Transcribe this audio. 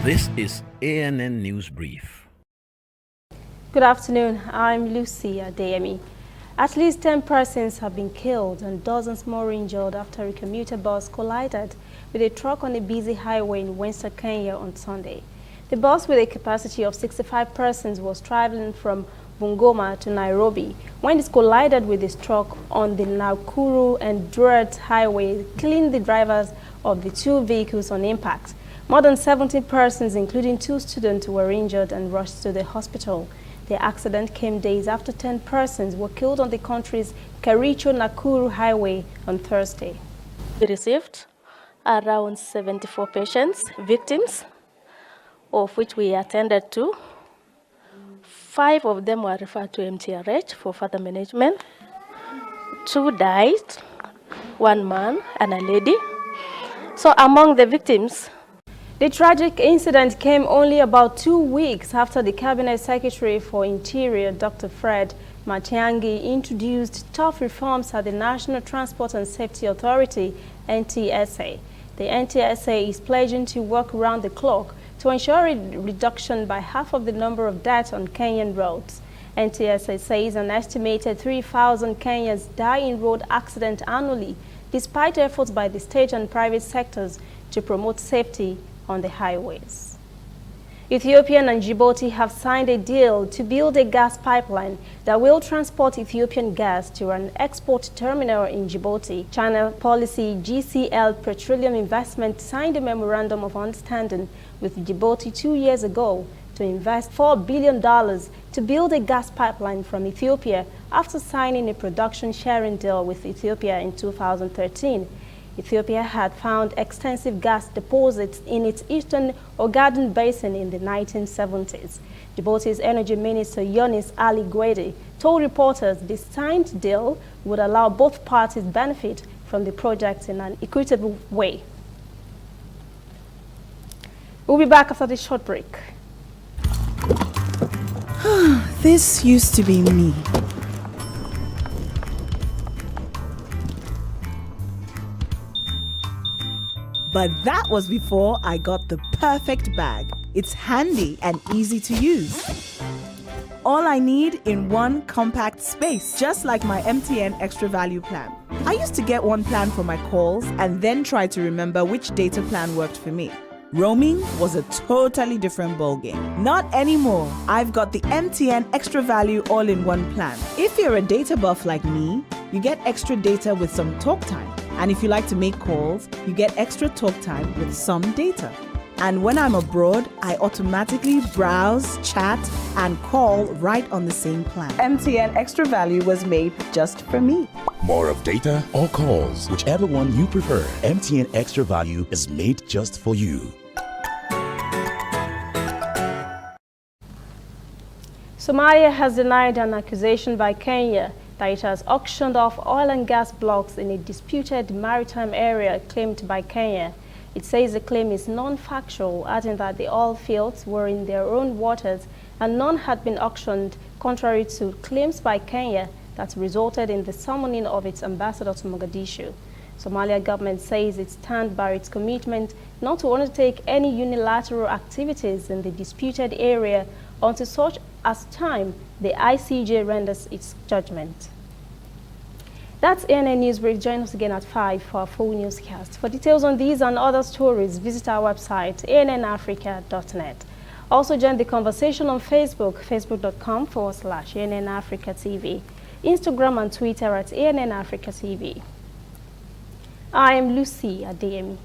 This is ANN News Brief. Good afternoon. I'm Lucy Adeyemi. At least 10 persons have been killed and dozens more injured after a commuter bus collided with a truck on a busy highway in Western Kenya on Sunday. The bus, with a capacity of 65 persons, was traveling from Bungoma to Nairobi when it collided with this truck on the Nakuru and Durat highway, killing the drivers of the two vehicles on impact. More than 70 persons, including 2 students, were injured and rushed to the hospital. The accident came days after 10 persons were killed on the country's Kericho-Nakuru highway on Thursday. We received around 74 victims, of which we attended to. 5 of them were referred to MTRH for further management. 2 died, 1 man and a lady. So among the victims, the tragic incident came only about 2 weeks after the Cabinet Secretary for Interior, Dr. Fred Matiang'i, introduced tough reforms at the National Transport and Safety Authority, NTSA. The NTSA is pledging to work around the clock to ensure a reduction by half of the number of deaths on Kenyan roads. NTSA says an estimated 3,000 Kenyans die in road accidents annually, despite efforts by the state and private sectors to promote safety on the highways. Ethiopia and Djibouti have signed a deal to build a gas pipeline that will transport Ethiopian gas to an export terminal in Djibouti. China Policy GCL Petroleum Investment signed a memorandum of understanding with Djibouti 2 years ago to invest $4 billion to build a gas pipeline from Ethiopia after signing a production sharing deal with Ethiopia in 2013. Ethiopia had found extensive gas deposits in its eastern Ogaden Basin in the 1970s. Djibouti's Energy Minister Yonis Ali Gwede told reporters the signed deal would allow both parties benefit from the project in an equitable way. We'll be back after this short break. This used to be me. But that was before I got the perfect bag. It's handy and easy to use. All I need in one compact space, just like my MTN Extra Value plan. I used to get one plan for my calls and then try to remember which data plan worked for me. Roaming was a totally different ballgame. Not anymore. I've got the MTN Extra Value all-in-one plan. If you're a data buff like me, you get extra data with some talk time. And if you like to make calls, you get extra talk time with some data. And when I'm abroad, I automatically browse, chat, and call right on the same plan. MTN Extra Value was made just for me. More of data or calls, whichever one you prefer. MTN Extra Value is made just for you. Somalia has denied an accusation by Kenya that it has auctioned off oil and gas blocks in a disputed maritime area claimed by Kenya. It says the claim is non-factual, adding that the oil fields were in their own waters and none had been auctioned, contrary to claims by Kenya that resulted in the summoning of its ambassador to Mogadishu. Somalia government says it stands by its commitment not to undertake any unilateral activities in the disputed area until such as time the ICJ renders its judgment. That's ANN News Brief. Join us again at 5 for our full newscast. For details on these and other stories, visit our website, annafrica.net. Also join the conversation on Facebook, facebook.com/ANN Africa TV, Instagram and Twitter at ANN Africa TV. I am Lucy Adeyemi.